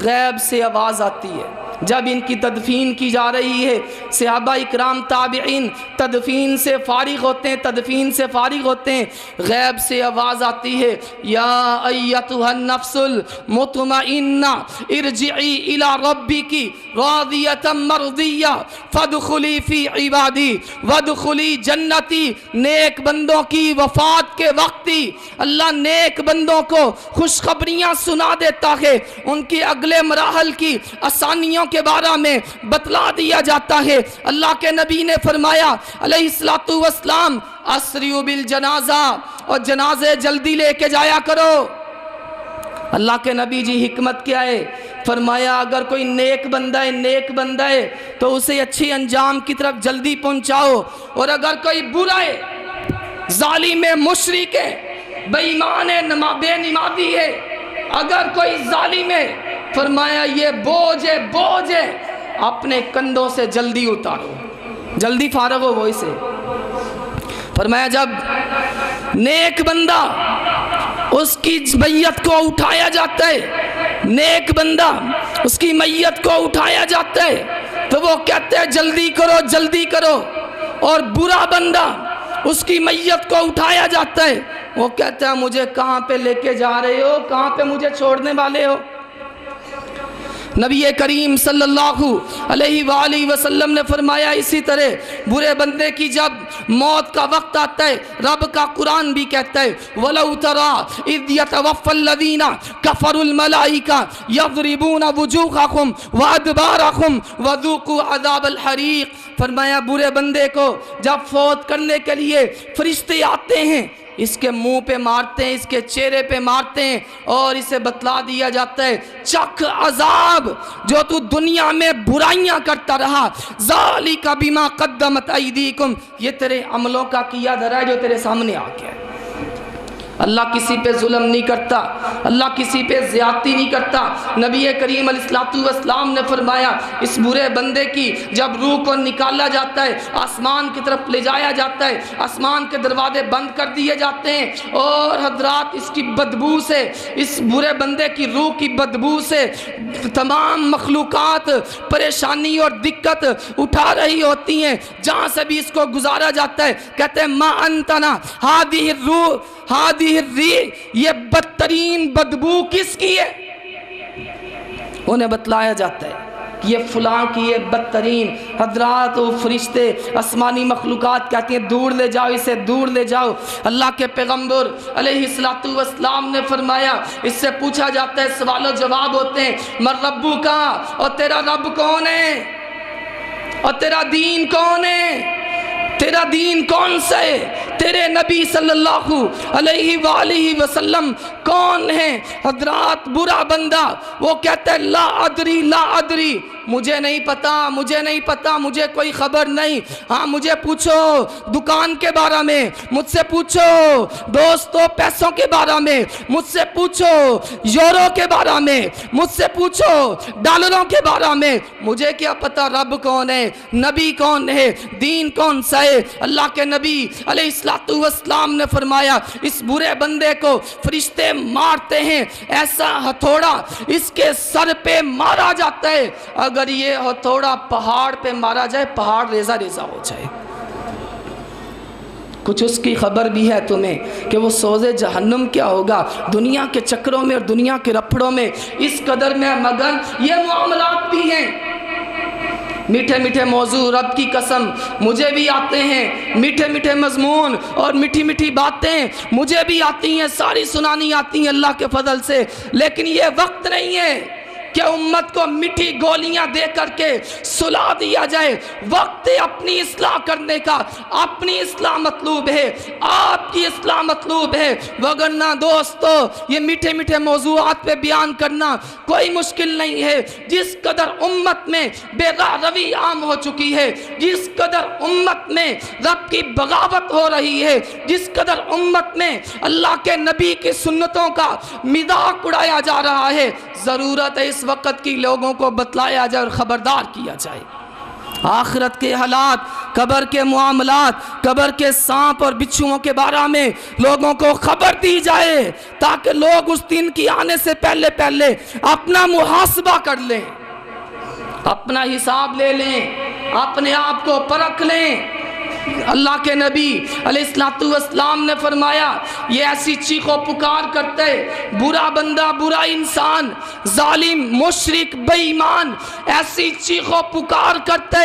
غیب سے آواز آتی ہے، جب ان کی تدفین کی جا رہی ہے، صحابہ اکرام تابعین تدفین سے فارغ ہوتے ہیں، تدفین سے فارغ ہوتے ہیں، غیب سے آواز آتی ہے یا ایتھا النفس المطمئنہ ارجعی الی ربک راضیۃ مرضیہ فادخلی فی عبادی وادخلی جنتی۔ نیک بندوں کی وفات کے وقت ہی اللہ نیک بندوں کو خوشخبریاں سنا دیتا ہے، ان کی اگلے مراحل کی آسانیوں کے بارے میں بتلا دیا جاتا ہے۔ اللہ کے نبی نے فرمایا علیہ السلام اسریو بالجنازہ، اور جنازے جلدی لے کے جایا کرو۔ اللہ کے نبی جی حکمت کیا ہے؟ فرمایا اگر کوئی نیک بندہ ہے تو اسے اچھی انجام کی طرف جلدی پہنچاؤ، اور اگر کوئی برا ہے، ظالم ہے، مشرک ہے، بے ایمان ہے، بے نمازی ہے، اگر کوئی ظالم ہے، فرمایا یہ بوجھ ہے، اپنے کندھوں سے جلدی اتارو، جلدی فارغ ہو وہ اسے۔ فرمایا جب نیک بندہ اس کی میت کو اٹھایا جاتا ہے، نیک بندہ اس کی میت کو اٹھایا جاتا ہے تو وہ کہتے ہیں جلدی کرو جلدی کرو، اور برا بندہ اس کی میت کو اٹھایا جاتا ہے، وہ کہتا ہے مجھے کہاں پہ لے کے جا رہے ہو، کہاں پہ مجھے چھوڑنے والے ہو؟ نبی کریم صلی اللہ علیہ وآلہ وسلم نے فرمایا اسی طرح برے بندے کی جب موت کا وقت آتا ہے، رب کا قرآن بھی کہتا ہے وَلَوْ تَرَى إِذْ يَتَوَفَّى الَّذِينَ كَفَرُوا الْمَلَائِكَةَ يَضْرِبُونَ وُجُوهَهُمْ وَأَدْبَارَهُمْ وَذُوقُوا عَذَابَ الْحَرِيقِ۔ فرمایا برے بندے کو جب فوت کرنے کے لیے فرشتے آتے ہیں، اس کے منہ پہ مارتے ہیں، اس کے چہرے پہ مارتے ہیں، اور اسے بتلا دیا جاتا ہے چکھ عذاب جو تو دنیا میں برائیاں کرتا رہا، ذالک بما قدمت ایدیکم، یہ تیرے عملوں کا کیا دھرا ہے جو تیرے سامنے آ گیا ہے۔ اللہ کسی پہ ظلم نہیں کرتا، اللہ کسی پہ زیادتی نہیں کرتا۔ نبی کریم علیہ السلام نے فرمایا اس برے بندے کی جب روح کو نکالا جاتا ہے، آسمان کی طرف لے جایا جاتا ہے، آسمان کے دروازے بند کر دیے جاتے ہیں، اور حضرات اس کی بدبو سے، اس برے بندے کی روح کی بدبو سے تمام مخلوقات پریشانی اور دقت اٹھا رہی ہوتی ہیں، جہاں سے بھی اس کو گزارا جاتا ہے کہتے ہیں ما انتنا ہادی الروح ہادی الریح، یہ بدترین بدبو کس کی ہے؟ انہیں بتلایا جاتا ہے کہ یہ فلاں کی ہے بدترین۔ حضرات و فرشتے آسمانی مخلوقات کہتی ہیں دور لے جاؤ اسے، دور لے جاؤ۔ اللہ کے پیغمبر علیہ السلام نے فرمایا، اس سے پوچھا جاتا ہے، سوال و جواب ہوتے ہیں من ربو کا، اور تیرا رب کون ہے، اور تیرا دین کون ہے، تیرا دین کون سا ہے، تیرے نبی صلی اللہ علیہ وآلہ وسلم کون ہیں؟ حضرات برا بندہ وہ کہتا ہے لا ادری لا ادری، مجھے نہیں پتا، مجھے نہیں پتا، مجھے کوئی خبر نہیں۔ ہاں مجھے پوچھو دکان کے بارے میں، مجھ سے پوچھو دوستوں پیسوں کے بارے میں، مجھ سے پوچھو یورو کے بارے میں، مجھ سے پوچھو ڈالروں کے بارے میں، مجھے کیا پتا رب کون ہے، نبی کون ہے، دین کون سا ہے۔ اللہ کے نبی علیہ السلام نے فرمایا اس برے بندے کو فرشتے مارتے ہیں، ایسا ہتھوڑا اس کے سر پہ مارا جاتا ہے، اگر یہ ہتھوڑا پہاڑ پہ مارا جائے پہاڑ ریزہ ریزہ ہو جائے۔ کچھ اس کی خبر بھی ہے تمہیں کہ وہ سوز جہنم کیا ہوگا۔ دنیا کے چکروں میں اور دنیا کے رپڑوں میں اس قدر میں مگن، یہ معاملات بھی ہیں۔ میٹھے میٹھے موضوع رب کی قسم مجھے بھی آتے ہیں، میٹھے میٹھے مضمون اور میٹھی میٹھی باتیں مجھے بھی آتی ہیں، ساری سنانی آتی ہیں اللہ کے فضل سے، لیکن یہ وقت نہیں ہے کہ امت کو میٹھی گولیاں دے کر کے سلا دیا جائے۔ وقت اپنی اصلاح کرنے کا، اپنی اصلاح مطلوب ہے، آپ کی اصلاح مطلوب ہے، وگرنہ دوستو یہ میٹھے میٹھے موضوعات پہ بیان کرنا کوئی مشکل نہیں ہے۔ جس قدر امت میں بے راہ روی عام ہو چکی ہے، جس قدر امت میں رب کی بغاوت ہو رہی ہے، جس قدر امت میں اللہ کے نبی کی سنتوں کا مذاق اڑایا جا رہا ہے، ضرورت ہے اس وقت کی لوگوں کو بتلایا جائے اور خبردار کیا جائے۔ آخرت کے حالات، قبر کے معاملات، قبر کے سانپ اور بچھوؤں کے بارے میں لوگوں کو خبر دی جائے تاکہ لوگ اس دن کی آنے سے پہلے پہلے اپنا محاسبہ کر لیں، اپنا حساب لے لیں، اپنے آپ کو پرکھ لیں۔ اللہ کے نبی علیہ السلام نے فرمایا یہ ایسی چیخ و پکار کرتے، برا بندہ، برا انسان، ظالم، مشرک، بے ایمان ایسی چیخ و پکار کرتے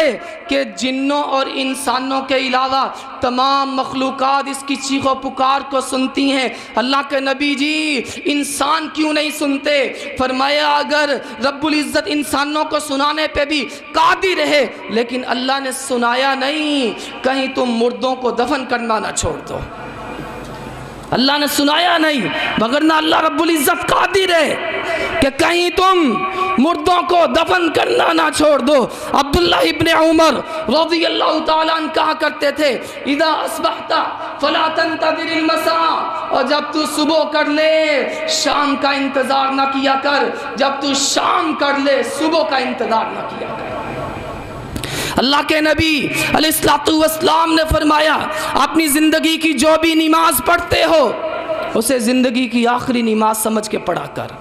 کہ جنوں اور انسانوں کے علاوہ تمام مخلوقات اس کی چیخ و پکار کو سنتی ہیں۔ اللہ کے نبی جی انسان کیوں نہیں سنتے؟ فرمایا اگر رب العزت انسانوں کو سنانے پہ بھی قادر ہے لیکن اللہ نے سنایا نہیں، کہیں تم مردوں کو دفن کرنا نہ چھوڑ دو۔ اللہ نے سنایا نہیں، مگرنہ اللہ رب العزت قادر ہے کہ کہیں تم مردوں کو دفن کرنا نہ چھوڑ دو۔ عبداللہ ابن عمر رضی اللہ تعالیٰ عنہ کہا کرتے تھے اذا اصبحت فلا تنتظر المساء، اور جب تو صبح کر لے شام کا انتظار نہ کیا کر، جب تو شام کر لے صبح کا انتظار نہ کیا کر۔ اللہ کے نبی علیہ السلام نے فرمایا اپنی زندگی کی جو بھی نماز پڑھتے ہو اسے زندگی کی آخری نماز سمجھ کے پڑھا کر،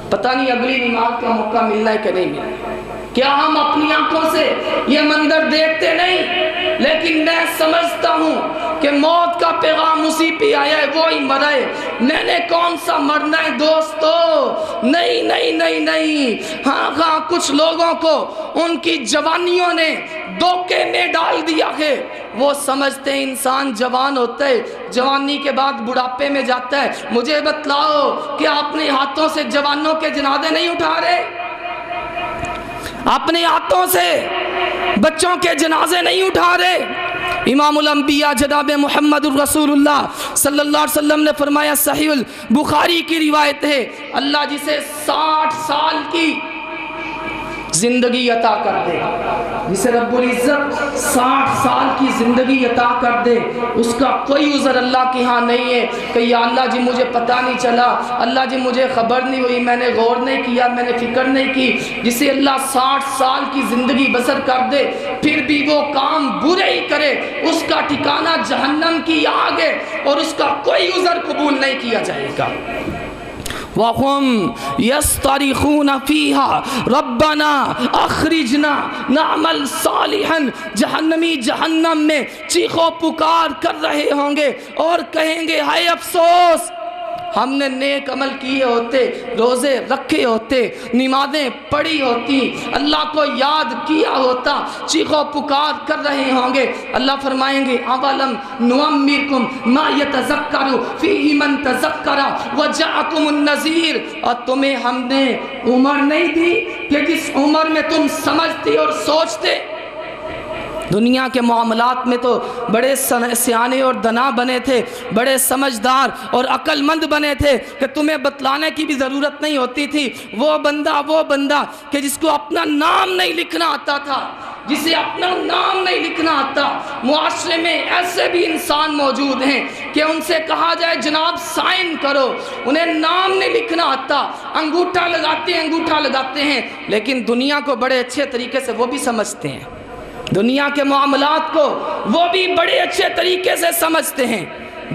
پتہ نہیں اگلی نماز کا موقع ملنا ہے کہ نہیں ملنا۔ کیا ہم اپنی آنکھوں سے یہ منظر دیکھتے نہیں؟ لیکن میں سمجھتا ہوں کہ موت کا پیغام اسی پہ آیا ہے، وہی مرے، میں نے کون سا مرنا ہے دوستو؟ نہیں نہیں نہیں نہیں۔ ہاں کچھ لوگوں کو ان کی جوانیوں نے دھوکے میں ڈال دیا ہے، وہ سمجھتے ہیں انسان جوان ہوتا ہے، جوانی کے بعد بڑھاپے میں جاتا ہے۔ مجھے بتلاؤ کہ اپنے ہاتھوں سے جوانوں کے جنازے نہیں اٹھا رہے؟ اپنے ہاتھوں سے بچوں کے جنازے نہیں اٹھا رہے؟ امام الانبیاء جناب محمد الرسول اللہ صلی اللہ علیہ وسلم نے فرمایا، صحیح البخاری کی روایت ہے، اللہ جسے 60 سال کی زندگی عطا کر دے، جسے رب العزت 60 سال کی زندگی عطا کر دے، اس کا کوئی عذر اللہ کے ہاں نہیں ہے کہ یا اللہ جی مجھے پتہ نہیں چلا، اللہ جی مجھے خبر نہیں ہوئی، میں نے غور نہیں کیا، میں نے فکر نہیں کی۔ جسے اللہ 60 سال کی زندگی بسر کر دے پھر بھی وہ کام برے ہی کرے، اس کا ٹھکانہ جہنم کی آگ ہے اور اس کا کوئی عذر قبول نہیں کیا جائے گا۔ وَهُمْ يَسْتَرِخُونَ فِيهَا رَبَّنَا أَخْرِجْنَا نَعْمَلْ صَالِحًا، جہنمی جہنم میں چیخ و پکار کر رہے ہوں گے اور کہیں گے ہائے افسوس، ہم نے نیک عمل کیے ہوتے، روزے رکھے ہوتے، نمازیں پڑھی ہوتی، اللہ کو یاد کیا ہوتا، چیخ و پکار کر رہے ہوں گے۔ اللہ فرمائیں گے اولم نعمرکم ما یتذکر فیہ من تذکر وجاءکم النذیر، اور تمہیں ہم نے عمر نہیں دی کہ جس عمر میں تم سمجھتے اور سوچتے؟ دنیا کے معاملات میں تو بڑے سیانے اور دنا بنے تھے، بڑے سمجھدار اور عقل مند بنے تھے کہ تمہیں بتلانے کی بھی ضرورت نہیں ہوتی تھی۔ وہ بندہ کہ جس کو اپنا نام نہیں لکھنا آتا تھا، جسے اپنا نام نہیں لکھنا آتا۔ معاشرے میں ایسے بھی انسان موجود ہیں کہ ان سے کہا جائے جناب سائن کرو، انہیں نام نہیں لکھنا آتا، انگوٹھا لگاتے ہیں، لیکن دنیا کو بڑے اچھے طریقے سے وہ بھی سمجھتے ہیں، دنیا کے معاملات کو وہ بھی بڑے اچھے طریقے سے سمجھتے ہیں۔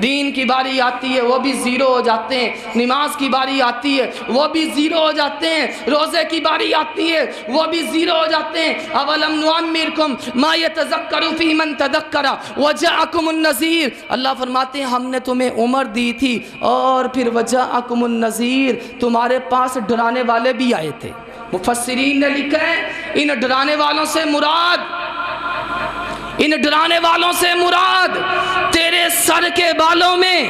دین کی باری آتی ہے وہ بھی زیرو ہو جاتے ہیں، نماز کی باری آتی ہے وہ بھی زیرو ہو جاتے ہیں، روزے کی باری آتی ہے وہ بھی زیرو ہو جاتے ہیں۔ اولم نعمرکم ما یتذکر فی من تذکر وجاءکم النذیر، اللہ فرماتے ہیں ہم نے تمہیں عمر دی تھی اور پھر وجاءکم النذیر، تمہارے پاس ڈرانے والے بھی آئے تھے۔ مفسرین نے لکھا ہے ان ڈرانے والوں سے مراد تیرے سر کے بالوں میں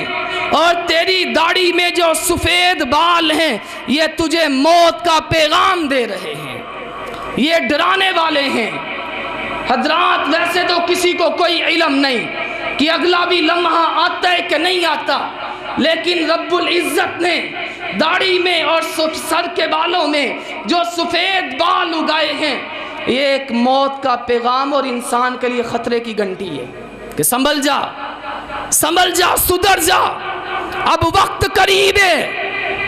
اور تیری داڑھی میں جو سفید بال ہیں، یہ تجھے موت کا پیغام دے رہے ہیں، یہ ڈرانے والے ہیں۔ حضرات ویسے تو کسی کو کوئی علم نہیں کہ اگلا بھی لمحہ آتا ہے کہ نہیں آتا، لیکن رب العزت نے داڑھی میں اور سر کے بالوں میں جو سفید بال اگائے ہیں، یہ ایک موت کا پیغام اور انسان کے لیے خطرے کی گھنٹی ہے کہ سنبھل جا، سدھر جا، اب وقت قریب ہے۔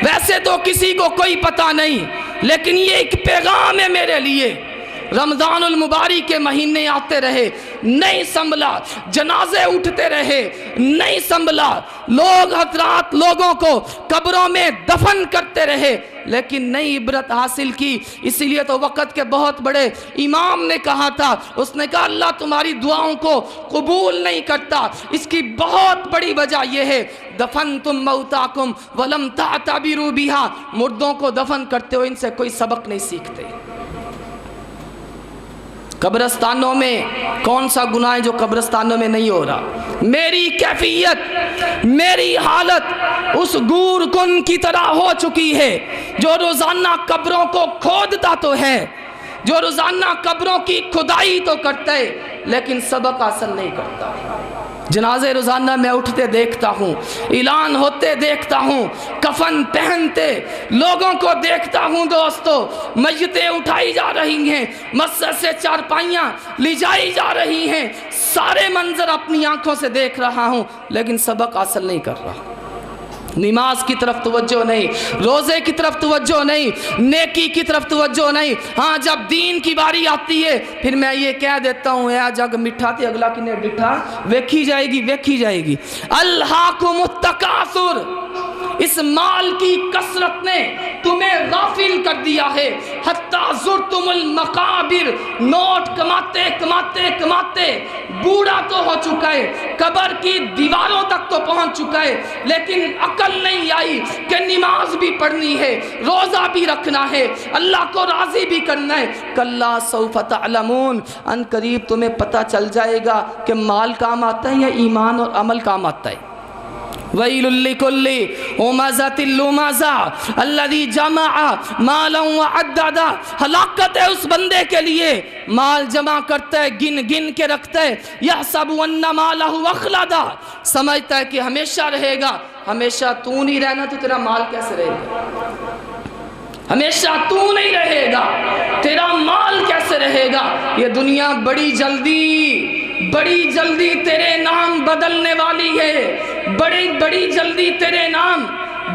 ویسے تو کسی کو کوئی پتہ نہیں، لیکن یہ ایک پیغام ہے میرے لیے۔ رمضان المبارک کے مہینے آتے رہے، نہیں سنبھلا، جنازے اٹھتے رہے، نہیں سنبھلا، حضرات لوگوں کو قبروں میں دفن کرتے رہے، لیکن نئی عبرت حاصل کی۔ اسی لیے تو وقت کے بہت بڑے امام نے کہا تھا، اس نے کہا اللہ تمہاری دعاؤں کو قبول نہیں کرتا، اس کی بہت بڑی وجہ یہ ہے دفنتم موتاکم ولم تعتبروا بہا، مردوں کو دفن کرتے ہو، ان سے کوئی سبق نہیں سیکھتے۔ قبرستانوں میں کون سا گناہ ہے جو قبرستانوں میں نہیں ہو رہا؟ میری کیفیت، میری حالت اس گور کن کی طرح ہو چکی ہے جو روزانہ قبروں کو کھودتا تو ہے، جو روزانہ قبروں کی کھدائی تو کرتا ہے، لیکن سبق حاصل نہیں کرتا۔ جنازے روزانہ میں اٹھتے دیکھتا ہوں، اعلان ہوتے دیکھتا ہوں، کفن پہنتے لوگوں کو دیکھتا ہوں دوستو، میتیں اٹھائی جا رہی ہیں، مسجد سے چارپائیاں لی جائی جا رہی ہیں، سارے منظر اپنی آنکھوں سے دیکھ رہا ہوں، لیکن سبق حاصل نہیں کر رہا۔ نماز کی طرف توجہ نہیں، روزے کی طرف توجہ نہیں، نیکی کی طرف توجہ نہیں۔ ہاں جب دین کی باری آتی ہے پھر میں یہ کہہ دیتا ہوں اے جگ مٹھا تے اگلا کنے ڈٹھا، ویکھی جائے گی۔ الہاکم التکاثر، اس مال کی کثرت نے تمہیں غافل کر دیا ہے، حتی زرتم المقابر، نوٹ کماتے بوڑھا تو ہو چکا ہے، قبر کی دیواروں تک تو پہنچ چکا ہے، لیکن عقل نہیں آئی کہ نماز بھی پڑھنی ہے، روزہ بھی رکھنا ہے، اللہ کو راضی بھی کرنا ہے۔ کلا سوف تعلمون، ان قریب تمہیں پتہ چل جائے گا کہ مال کام آتا ہے یا ایمان اور عمل کام آتا ہے۔ وَيْلٌ لِكُلِّ هُمَزَةٍ لُمَزَةٍ الَّذِي جَمَعَ مَالًا وَعَدَّدَ، ہلاکت ہے اس بندے کے لیے مال جمع کرتا ہے، گن کے رکھتا ہے، يَحْسَبُ أَنَّ مَالَهُ أَخْلَدَ، سمجھتا ہے کہ ہمیشہ رہے گا۔ ہمیشہ تو نہیں رہنا تو تیرا مال کیسے رہے گا؟ ہمیشہ تو نہیں رہے گا تیرا مال کیسے رہے گا؟ یہ دنیا بڑی جلدی تیرے نام بدلنے والی ہے، بڑی جلدی تیرے نام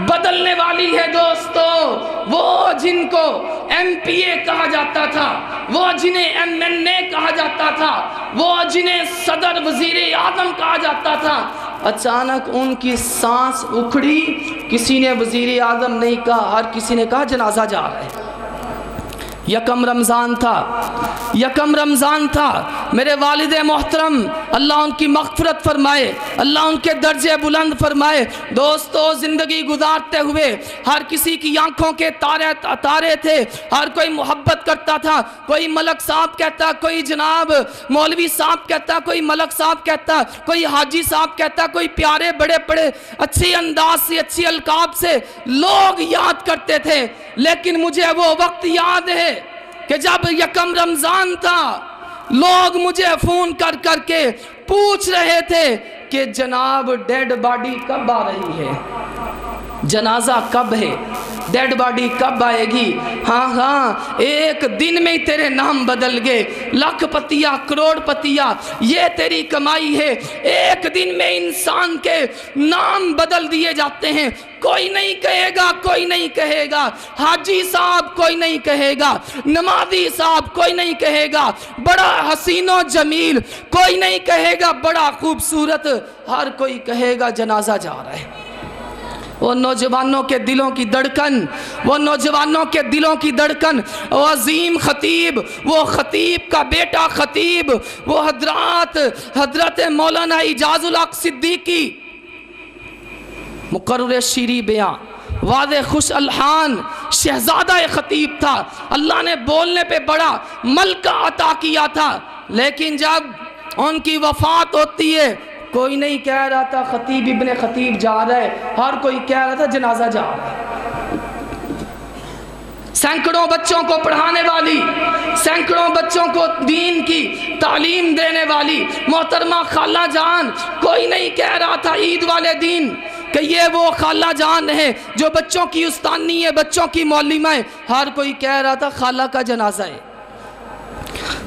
بدلنے والی ہے دوستو۔ وہ جن کو ایم پی اے کہا جاتا تھا، وہ جنہیں ایم این اے کہا جاتا تھا، وہ جنہیں صدر وزیر اعظم کہا جاتا تھا، اچانک ان کی سانس اکھڑی، کسی نے وزیر اعظم نہیں کہا، ہر کسی نے کہا جنازہ جا رہا ہے۔ یکم رمضان تھا میرے والد محترم، اللہ ان کی مغفرت فرمائے، اللہ ان کے درجے بلند فرمائے۔ دوستو زندگی گزارتے ہوئے ہر کسی کی آنکھوں کے تارے تھے، ہر کوئی محبت کرتا تھا، کوئی ملک صاحب کہتا، کوئی جناب مولوی صاحب کہتا، کوئی ملک صاحب کہتا، کوئی حاجی صاحب کہتا، کوئی پیارے بڑے اچھی انداز سے، اچھی القاب سے لوگ یاد کرتے تھے۔ لیکن مجھے وہ وقت یاد ہے کہ جب یکم رمضان تھا، لوگ مجھے فون کر کر کے پوچھ رہے تھے کہ جناب ڈیڈ باڈی کب آ رہی ہے، جنازہ کب ہے، ڈیڈ باڈی کب آئے گی؟ ہاں ایک دن میں ہی تیرے نام بدل گئے، لاکھ پتیا کروڑ پتیا یہ تیری کمائی ہے، ایک دن میں انسان کے نام بدل دیے جاتے ہیں۔ کوئی نہیں کہے گا، کوئی نہیں کہے گا حاجی صاحب، کوئی نہیں کہے گا نمازی صاحب، کوئی نہیں کہے گا بڑا حسین و جمیل، کوئی نہیں کہے گا بڑا خوبصورت، ہر کوئی کہے گا جنازہ جا رہا ہے۔ وہ نوجوانوں کے دلوں کی دھڑکن، وہ نوجوانوں کے دلوں کی دھڑکن، وہ عظیم خطیب، وہ خطیب کا بیٹا خطیب، وہ حضرت مولانا اعجاز الحق صدیقی، مقرر شیریں بیاں، واضح خوش الحان، شہزادہ خطیب تھا۔ اللہ نے بولنے پہ بڑا ملکہ عطا کیا تھا، لیکن جب ان کی وفات ہوتی ہے کوئی نہیں کہہ رہا تھا خطیب ابن خطیب جا رہا ہے، ہر کوئی کہہ رہا تھا جنازہ جا رہا ہے۔ سینکڑوں بچوں کو پڑھانے والی، سینکڑوں بچوں کو دین کی تعلیم دینے والی محترمہ خالہ جان، کوئی نہیں کہہ رہا تھا عید والے دن کہ یہ وہ خالہ جان ہے جو بچوں کی استانی ہے، بچوں کی معلمہ ہے، ہر کوئی کہہ رہا تھا خالہ کا جنازہ ہے۔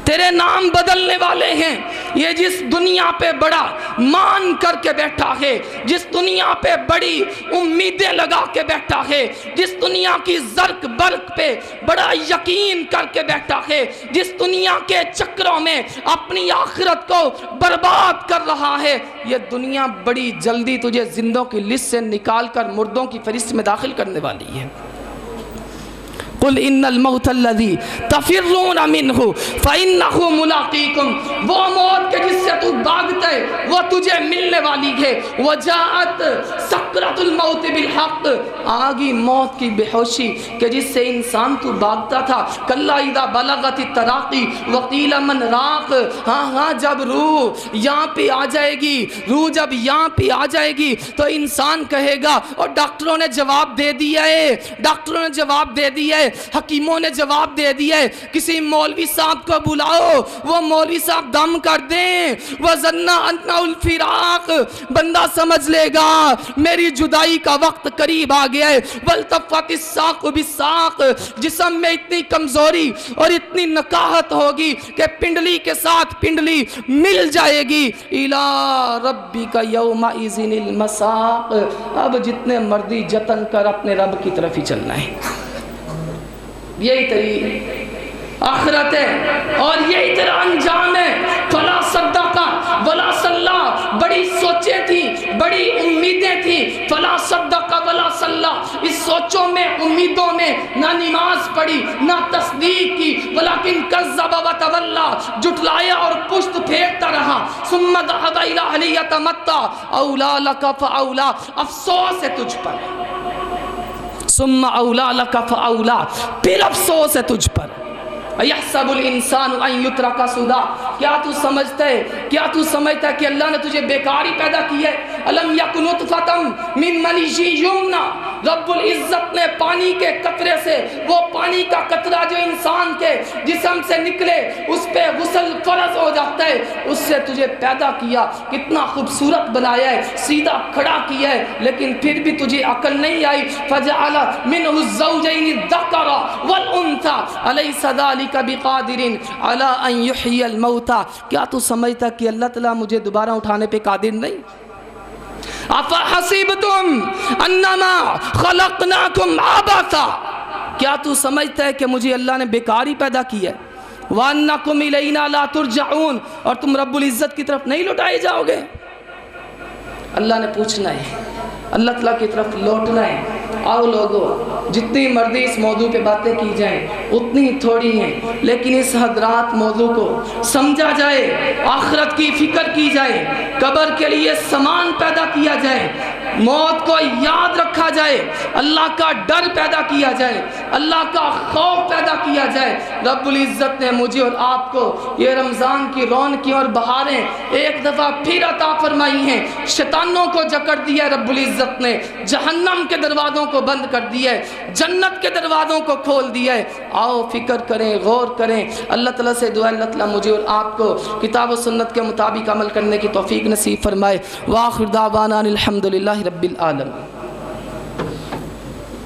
تیرے نام بدلنے والے ہیں یہ جس دنیا پہ بڑا مان کر کے بیٹھا ہے، جس دنیا پہ بڑی امیدیں لگا کے بیٹھا ہے، جس دنیا کی زرق برق پہ بڑا یقین کر کے بیٹھا ہے، جس دنیا کے چکروں میں اپنی آخرت کو برباد کر رہا ہے، یہ دنیا بڑی جلدی تجھے زندوں کی لسٹ سے نکال کر مردوں کی فہرست میں داخل کرنے والی ہے۔ قل ان الموت الذی تفرون منہ فانہ ملاقیکم، وہ موت کے جس سے تو بھاگتا ہے وہ تجھے ملنے والی ہے۔ وجاءت سکرۃ الموت بالحق، آگی موت کی بے ہوشی کہ جس سے انسان تو بھاگتا تھا۔ کلا اذا بلغت التراقی وقیل من راق، ہاں جب روح یہاں پہ آ جائے گی، روح جب یہاں پہ آ جائے گی تو انسان کہے گا، اور ڈاکٹروں نے جواب دے دیا ہے، ڈاکٹروں نے جواب دے دیا ہے، حکیموں نے جواب دے دیا ہے، کسی مولوی صاحب کو بلاؤ، وہ مولوی صاحب دم کر دیں۔ وَظَنَّ أَنَّهُ الْفِرَاقُ، بندہ سمجھ لے گا میری جدائی کا وقت قریب آ گیا ہے۔ وَالْتَفَّتِ السَّاقُ بِالسَّاقِ، جسم میں اتنی کمزوری اور اتنی نکاہت ہوگی کہ پنڈلی کے ساتھ پنڈلی مل جائے گی۔ إِلَىٰ رَبِّكَ يَوْمَئِذٍ الْمَسَاقُ، اب جتنے مردی جتن کر اپنے رب کی طرف ہی چلنا ہے۔ یہی تیری آخرت ہے اور یہی تیرا انجام ہے۔ فلا صدقہ ولا صلی، بڑی سوچیں تھیں، بڑی امیدیں تھیں، فلا صدقہ ولا صلی، اس سوچوں میں امیدوں میں نہ نماز پڑھی نہ تصدیق کی، ولیکن کذب وتولی، جھٹلایا اور پشت پھیرتا رہا۔ ثم ذهب الى اهله يتمتع، اولی لک فاولی، افسوس ہے تجھ پر، ثم اولی لک فاولی، پھر افسوس ہے تجھ پر۔ یحسب الانسان ان یترک سدی، کیا تو سمجھتا ہے کہ اللہ نے تجھے بیکاری پیدا کی ہے؟ الم یک نطفۃ من منی یمنی، رب العزت نے پانی کے قطرے سے، وہ پانی کا قطرہ جو انسان کے جسم سے نکلے اس پہ غسل فرض ہو جاتا ہے، اس سے تجھے پیدا کیا، کتنا خوبصورت بنایا ہے، سیدھا کھڑا کیا ہے، لیکن پھر بھی تجھے عقل نہیں آئی۔ فجعل منہ الزوجین الذکر والانثی، الیس ذلک بقادر علی ان یحیی الموتى، کیا تو سمجھتا کہ اللہ تعالیٰ مجھے دوبارہ اٹھانے پہ قادر نہیں؟ افحسبتم انما خلقناکم عبثا، کیا تو سمجھتا ہے کہ مجھے اللہ نے بیکاری پیدا کی ہے؟ وانکم الینا لا ترجعون، اور تم رب العزت کی طرف نہیں لوٹائے جاؤ گے۔ اللہ نے پوچھنا ہے، اللہ تعالیٰ کی طرف لوٹنا ہے۔ آؤ لوگو، جتنی مرضی اس موضوع پہ باتیں کی جائیں اتنی تھوڑی ہیں، لیکن اس حضرات موضوع کو سمجھا جائے، آخرت کی فکر کی جائے، قبر کے لیے سامان پیدا کیا جائے، موت کو یاد رکھا جائے، اللہ کا ڈر پیدا کیا جائے، اللہ کا خوف پیدا کیا دیا جائے۔ رب العزت نے مجھے اور آپ کو یہ رمضان کی رونقیں اور بہاریں ایک دفعہ پھر عطا فرمائی ہیں۔ شیطانوں کو جکڑ دیا رب العزت نے، جہنم کے دروازوں کو بند کر دیا ہے، جنت کے دروازوں کو کھول دیا ہے۔ آؤ فکر کریں، غور کریں۔ اللہ تعالیٰ سے دعا اللہ تعالیٰ مجھے اور آپ کو کتاب و سنت کے مطابق عمل کرنے کی توفیق نصیب فرمائے۔ وآخر دعوانا الحمدللہ رب العالمین۔